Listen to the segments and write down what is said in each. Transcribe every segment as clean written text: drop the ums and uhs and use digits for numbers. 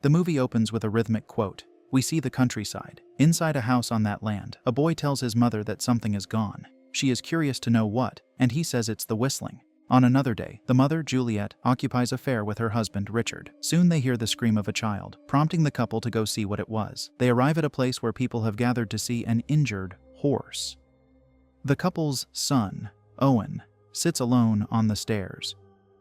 The movie opens with a rhythmic quote. We see the countryside. Inside a house on that land, a boy tells his mother that something is gone. She is curious to know what, and he says it's the whistling. On another day, the mother, Juliet, occupies a fair with her husband, Richard. Soon they hear the scream of a child, prompting the couple to go see what it was. They arrive at a place where people have gathered to see an injured horse. The couple's son, Owen, sits alone on the stairs.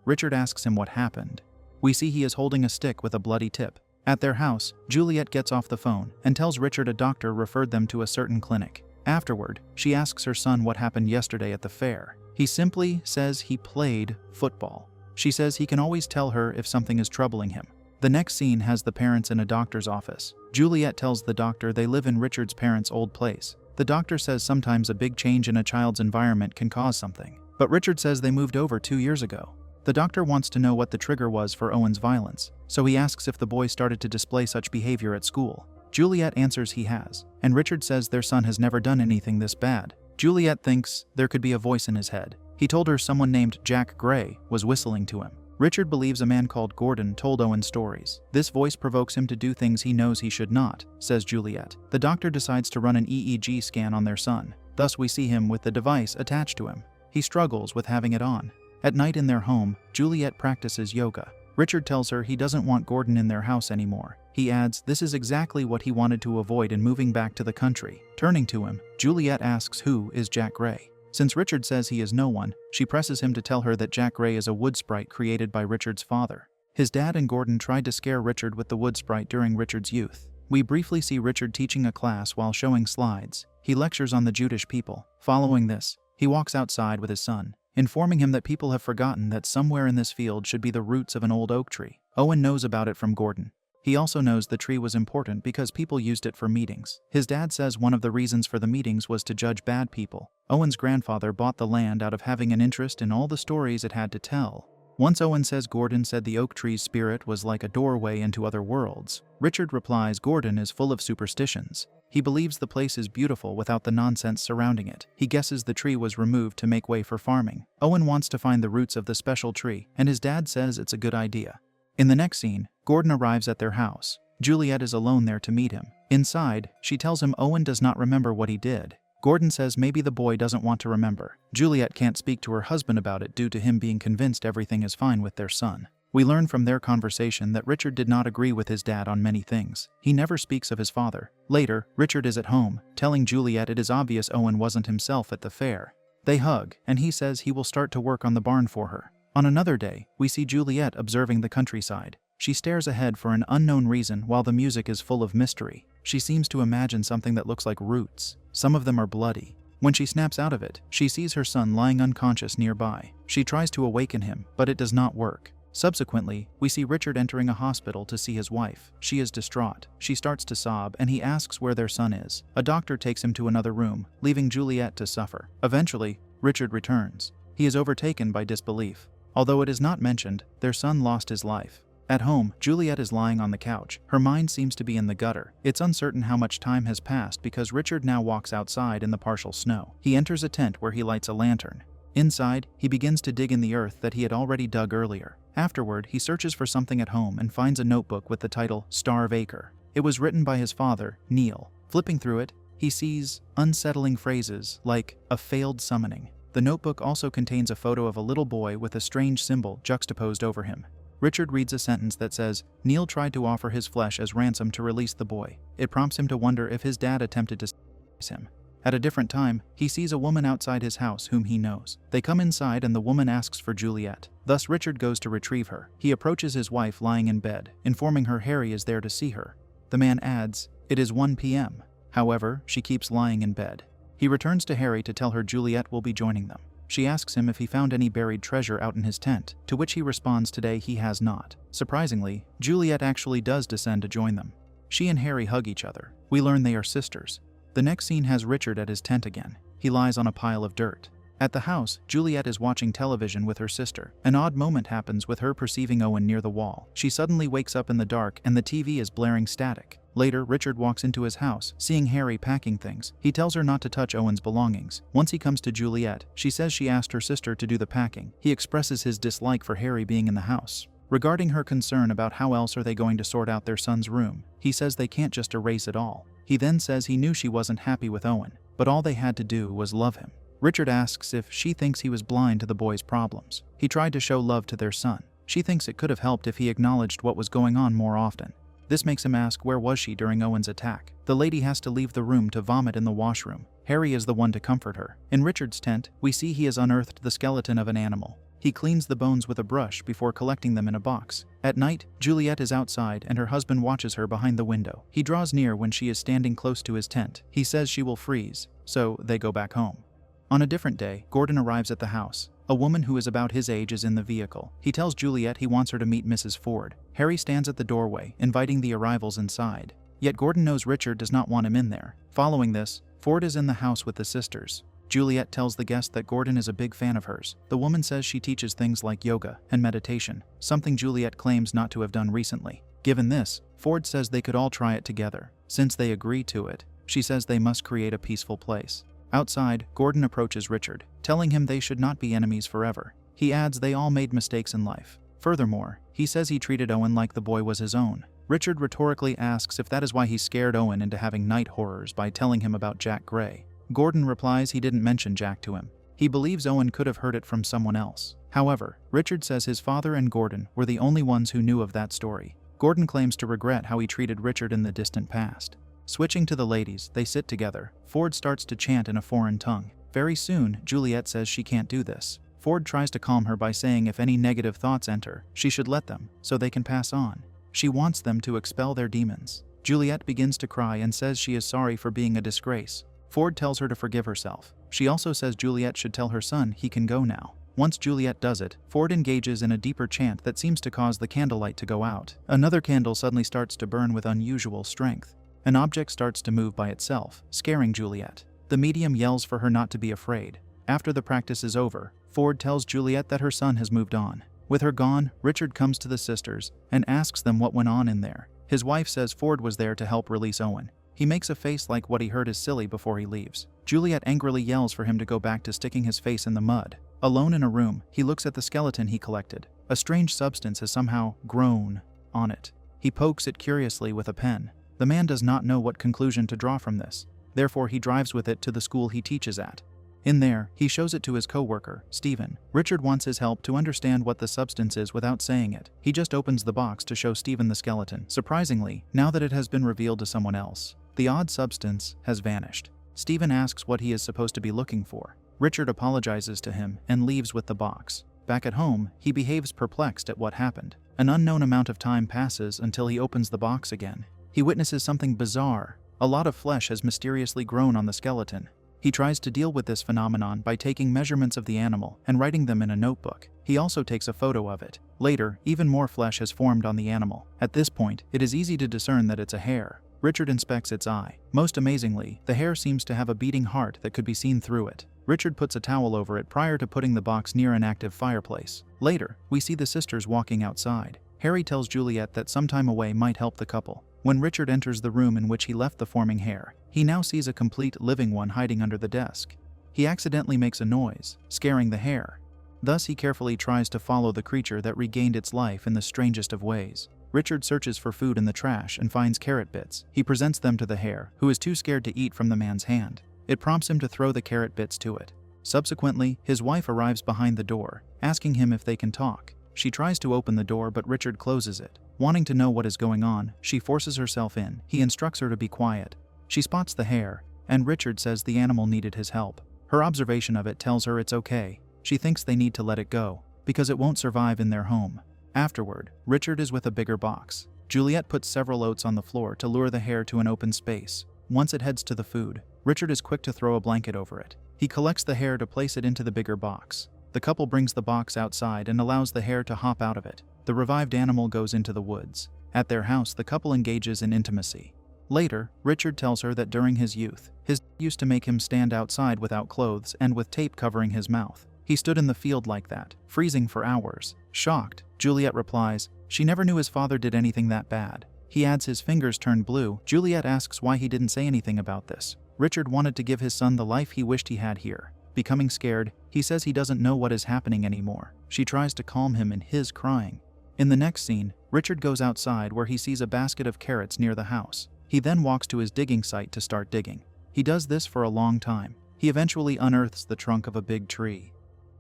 Richard asks him what happened. We see he is holding a stick with a bloody tip. At their house, Juliet gets off the phone and tells Richard a doctor referred them to a certain clinic. Afterward, she asks her son what happened yesterday at the fair. He simply says he played football. She says he can always tell her if something is troubling him. The next scene has the parents in a doctor's office. Juliet tells the doctor they live in Richard's parents' old place. The doctor says sometimes a big change in a child's environment can cause something. But Richard says they moved over 2 years ago. The doctor wants to know what the trigger was for Owen's violence, so he asks if the boy started to display such behavior at school. Juliet answers he has, and Richard says their son has never done anything this bad. Juliet thinks there could be a voice in his head. He told her someone named Jack Gray was whistling to him. Richard believes a man called Gordon told Owen stories. This voice provokes him to do things he knows he should not, says Juliet. The doctor decides to run an EEG scan on their son. Thus we see him with the device attached to him. He struggles with having it on. At night in their home, Juliet practices yoga. Richard tells her he doesn't want Gordon in their house anymore. He adds this is exactly what he wanted to avoid in moving back to the country. Turning to him, Juliet asks who is Jack Gray. Since Richard says he is no one, she presses him to tell her that Jack Gray is a wood sprite created by Richard's father. His dad and Gordon tried to scare Richard with the wood sprite during Richard's youth. We briefly see Richard teaching a class while showing slides. He lectures on the Judish people. Following this, he walks outside with his son, informing him that people have forgotten that somewhere in this field should be the roots of an old oak tree. Owen knows about it from Gordon. He also knows the tree was important because people used it for meetings. His dad says one of the reasons for the meetings was to judge bad people. Owen's grandfather bought the land out of having an interest in all the stories it had to tell. Once Owen says Gordon said the oak tree's spirit was like a doorway into other worlds. Richard replies Gordon is full of superstitions. He believes the place is beautiful without the nonsense surrounding it. He guesses the tree was removed to make way for farming. Owen wants to find the roots of the special tree, and his dad says it's a good idea. In the next scene, Gordon arrives at their house. Juliet is alone there to meet him. Inside, she tells him Owen does not remember what he did. Gordon says maybe the boy doesn't want to remember. Juliet can't speak to her husband about it due to him being convinced everything is fine with their son. We learn from their conversation that Richard did not agree with his dad on many things. He never speaks of his father. Later, Richard is at home, telling Juliet it is obvious Owen wasn't himself at the fair. They hug, and he says he will start to work on the barn for her. On another day, we see Juliet observing the countryside. She stares ahead for an unknown reason while the music is full of mystery. She seems to imagine something that looks like roots. Some of them are bloody. When she snaps out of it, she sees her son lying unconscious nearby. She tries to awaken him, but it does not work. Subsequently, we see Richard entering a hospital to see his wife. She is distraught. She starts to sob, and he asks where their son is. A doctor takes him to another room, leaving Juliet to suffer. Eventually, Richard returns. He is overtaken by disbelief. Although it is not mentioned, their son lost his life. At home, Juliet is lying on the couch. Her mind seems to be in the gutter. It's uncertain how much time has passed because Richard now walks outside in the partial snow. He enters a tent where he lights a lantern. Inside, he begins to dig in the earth that he had already dug earlier. Afterward, he searches for something at home and finds a notebook with the title Starve Acre. It was written by his father, Neil. Flipping through it, he sees unsettling phrases like a failed summoning. The notebook also contains a photo of a little boy with a strange symbol juxtaposed over him. Richard reads a sentence that says, Neil tried to offer his flesh as ransom to release the boy. It prompts him to wonder if his dad attempted to save him. At a different time, he sees a woman outside his house whom he knows. They come inside and the woman asks for Juliet. Thus Richard goes to retrieve her. He approaches his wife lying in bed, informing her Harry is there to see her. The man adds, it is 1 p.m. However, she keeps lying in bed. He returns to Harry to tell her Juliet will be joining them. She asks him if he found any buried treasure out in his tent, to which he responds today he has not. Surprisingly, Juliet actually does descend to join them. She and Harry hug each other. We learn they are sisters. The next scene has Richard at his tent again. He lies on a pile of dirt. At the house, Juliet is watching television with her sister. An odd moment happens with her perceiving Owen near the wall. She suddenly wakes up in the dark and the TV is blaring static. Later, Richard walks into his house, seeing Harry packing things. He tells her not to touch Owen's belongings. Once he comes to Juliet, she says she asked her sister to do the packing. He expresses his dislike for Harry being in the house. Regarding her concern about how else are they going to sort out their son's room, he says they can't just erase it all. He then says he knew she wasn't happy with Owen, but all they had to do was love him. Richard asks if she thinks he was blind to the boy's problems. He tried to show love to their son. She thinks it could have helped if he acknowledged what was going on more often. This makes him ask where was she during Owen's attack. The lady has to leave the room to vomit in the washroom. Harry is the one to comfort her. In Richard's tent, we see he has unearthed the skeleton of an animal. He cleans the bones with a brush before collecting them in a box. At night, Juliet is outside and her husband watches her behind the window. He draws near when she is standing close to his tent. He says she will freeze, so they go back home. On a different day, Gordon arrives at the house. A woman who is about his age is in the vehicle. He tells Juliet he wants her to meet Mrs. Ford. Harry stands at the doorway, inviting the arrivals inside. Yet Gordon knows Richard does not want him in there. Following this, Ford is in the house with the sisters. Juliet tells the guest that Gordon is a big fan of hers. The woman says she teaches things like yoga and meditation, something Juliet claims not to have done recently. Given this, Ford says they could all try it together. Since they agree to it, she says they must create a peaceful place. Outside, Gordon approaches Richard, telling him they should not be enemies forever. He adds they all made mistakes in life. Furthermore, he says he treated Owen like the boy was his own. Richard rhetorically asks if that is why he scared Owen into having night horrors by telling him about Jack Gray. Gordon replies he didn't mention Jack to him. He believes Owen could have heard it from someone else. However, Richard says his father and Gordon were the only ones who knew of that story. Gordon claims to regret how he treated Richard in the distant past. Switching to the ladies, they sit together. Ford starts to chant in a foreign tongue. Very soon, Juliet says she can't do this. Ford tries to calm her by saying if any negative thoughts enter, she should let them, so they can pass on. She wants them to expel their demons. Juliet begins to cry and says she is sorry for being a disgrace. Ford tells her to forgive herself. She also says Juliet should tell her son he can go now. Once Juliet does it, Ford engages in a deeper chant that seems to cause the candlelight to go out. Another candle suddenly starts to burn with unusual strength. An object starts to move by itself, scaring Juliet. The medium yells for her not to be afraid. After the practice is over, Ford tells Juliet that her son has moved on. With her gone, Richard comes to the sisters and asks them what went on in there. His wife says Ford was there to help release Owen. He makes a face like what he heard is silly before he leaves. Juliet angrily yells for him to go back to sticking his face in the mud. Alone in a room, he looks at the skeleton he collected. A strange substance has somehow grown on it. He pokes it curiously with a pen. The man does not know what conclusion to draw from this. Therefore, he drives with it to the school he teaches at. In there, he shows it to his co-worker, Stephen. Richard wants his help to understand what the substance is without saying it. He just opens the box to show Stephen the skeleton. Surprisingly, now that it has been revealed to someone else, the odd substance has vanished. Stephen asks what he is supposed to be looking for. Richard apologizes to him and leaves with the box. Back at home, he behaves perplexed at what happened. An unknown amount of time passes until he opens the box again. He witnesses something bizarre. A lot of flesh has mysteriously grown on the skeleton. He tries to deal with this phenomenon by taking measurements of the animal and writing them in a notebook. He also takes a photo of it. Later, even more flesh has formed on the animal. At this point, it is easy to discern that it's a hare. Richard inspects its eye. Most amazingly, the hare seems to have a beating heart that could be seen through it. Richard puts a towel over it prior to putting the box near an active fireplace. Later, we see the sisters walking outside. Harry tells Juliet that some time away might help the couple. When Richard enters the room in which he left the forming hare, he now sees a complete living one hiding under the desk. He accidentally makes a noise, scaring the hare. Thus he carefully tries to follow the creature that regained its life in the strangest of ways. Richard searches for food in the trash and finds carrot bits. He presents them to the hare, who is too scared to eat from the man's hand. It prompts him to throw the carrot bits to it. Subsequently, his wife arrives behind the door, asking him if they can talk. She tries to open the door, but Richard closes it. Wanting to know what is going on, she forces herself in. He instructs her to be quiet. She spots the hare, and Richard says the animal needed his help. Her observation of it tells her it's okay. She thinks they need to let it go, because it won't survive in their home. Afterward, Richard is with a bigger box. Juliet puts several oats on the floor to lure the hare to an open space. Once it heads to the food, Richard is quick to throw a blanket over it. He collects the hare to place it into the bigger box. The couple brings the box outside and allows the hare to hop out of it. The revived animal goes into the woods. At their house, the couple engages in intimacy. Later, Richard tells her that during his youth, his dad used to make him stand outside without clothes and with tape covering his mouth. He stood in the field like that, freezing for hours. Shocked, Juliet replies, she never knew his father did anything that bad. He adds his fingers turned blue. Juliet asks why he didn't say anything about this. Richard wanted to give his son the life he wished he had here. Becoming scared, he says he doesn't know what is happening anymore. She tries to calm him in his crying. In the next scene, Richard goes outside where he sees a basket of carrots near the house. He then walks to his digging site to start digging. He does this for a long time. He eventually unearths the trunk of a big tree.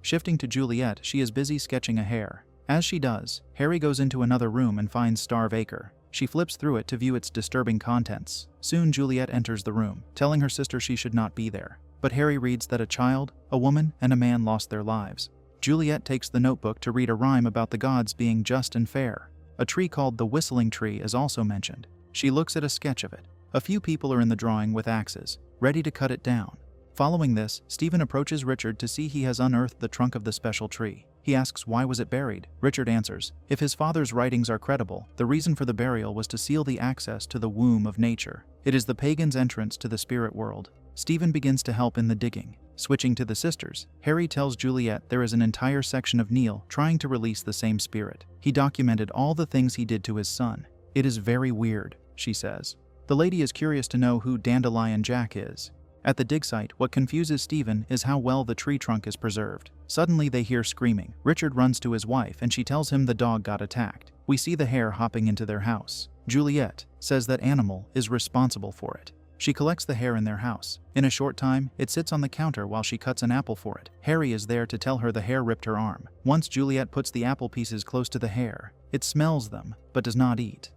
Shifting to Juliet, she is busy sketching a hare. As she does, Harry goes into another room and finds Starve Acre. She flips through it to view its disturbing contents. Soon Juliet enters the room, telling her sister she should not be there. But Harry reads that a child, a woman, and a man lost their lives. Juliet takes the notebook to read a rhyme about the gods being just and fair. A tree called the Whistling Tree is also mentioned. She looks at a sketch of it. A few people are in the drawing with axes, ready to cut it down. Following this, Stephen approaches Richard to see he has unearthed the trunk of the special tree. He asks why was it buried. Richard answers, if his father's writings are credible, the reason for the burial was to seal the access to the womb of nature. It is the pagan's entrance to the spirit world. Stephen begins to help in the digging. Switching to the sisters, Harry tells Juliet there is an entire section of Neil trying to release the same spirit. He documented all the things he did to his son. It is very weird, she says. The lady is curious to know who Dandelion Jack is. At the dig site, what confuses Stephen is how well the tree trunk is preserved. Suddenly they hear screaming. Richard runs to his wife and she tells him the dog got attacked. We see the hare hopping into their house. Juliet says that animal is responsible for it. She collects the hare in their house. In a short time, it sits on the counter while she cuts an apple for it. Harry is there to tell her the hare ripped her arm. Once Juliet puts the apple pieces close to the hare, it smells them, but does not eat.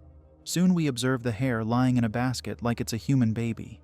Soon we observe the hare lying in a basket like it's a human baby.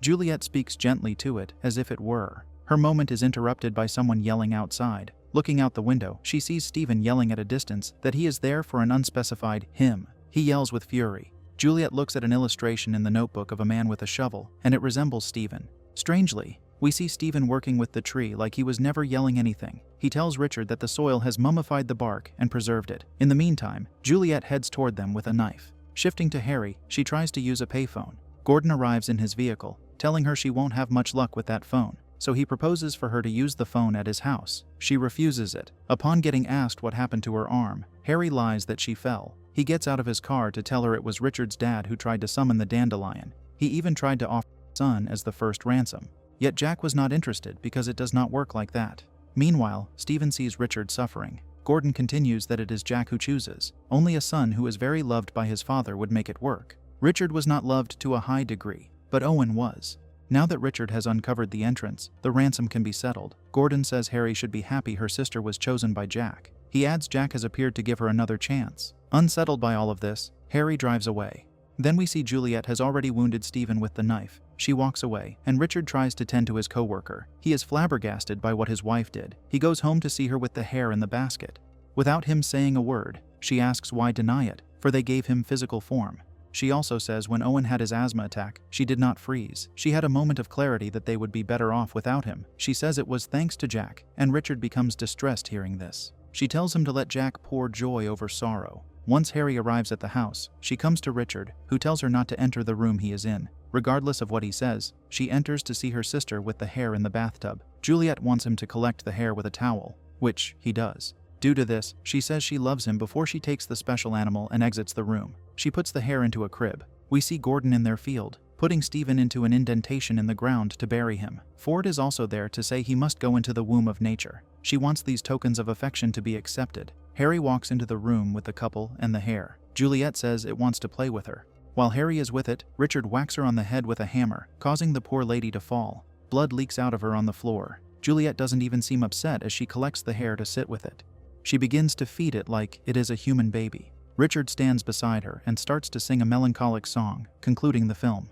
Juliet speaks gently to it, as if it were. Her moment is interrupted by someone yelling outside. Looking out the window, she sees Stephen yelling at a distance that he is there for an unspecified him. He yells with fury. Juliet looks at an illustration in the notebook of a man with a shovel, and it resembles Stephen. Strangely, we see Stephen working with the tree like he was never yelling anything. He tells Richard that the soil has mummified the bark and preserved it. In the meantime, Juliet heads toward them with a knife. Shifting to Harry, she tries to use a payphone. Gordon arrives in his vehicle, telling her she won't have much luck with that phone, so he proposes for her to use the phone at his house. She refuses it. Upon getting asked what happened to her arm, Harry lies that she fell. He gets out of his car to tell her it was Richard's dad who tried to summon the dandelion. He even tried to offer his son as the first ransom. Yet Jack was not interested because it does not work like that. Meanwhile, Stephen sees Richard suffering. Gordon continues that it is Jack who chooses. Only a son who is very loved by his father would make it work. Richard was not loved to a high degree, but Owen was. Now that Richard has uncovered the entrance, the ransom can be settled. Gordon says Harry should be happy her sister was chosen by Jack. He adds Jack has appeared to give her another chance. Unsettled by all of this, Harry drives away. Then we see Juliet has already wounded Stephen with the knife. She walks away, and Richard tries to tend to his co-worker. He is flabbergasted by what his wife did. He goes home to see her with the hare in the basket. Without him saying a word, she asks why deny it, for they gave him physical form. She also says when Owen had his asthma attack, she did not freeze. She had a moment of clarity that they would be better off without him. She says it was thanks to Jack, and Richard becomes distressed hearing this. She tells him to let Jack pour joy over sorrow. Once Harry arrives at the house, she comes to Richard, who tells her not to enter the room he is in. Regardless of what he says, she enters to see her sister with the hare in the bathtub. Juliet wants him to collect the hare with a towel, which he does. Due to this, she says she loves him before she takes the special animal and exits the room. She puts the hare into a crib. We see Gordon in their field, putting Stephen into an indentation in the ground to bury him. Ford is also there to say he must go into the womb of nature. She wants these tokens of affection to be accepted. Harry walks into the room with the couple and the hare. Juliet says it wants to play with her. While Harry is with it, Richard whacks her on the head with a hammer, causing the poor lady to fall. Blood leaks out of her on the floor. Juliet doesn't even seem upset as she collects the hare to sit with it. She begins to feed it like it is a human baby. Richard stands beside her and starts to sing a melancholic song, concluding the film.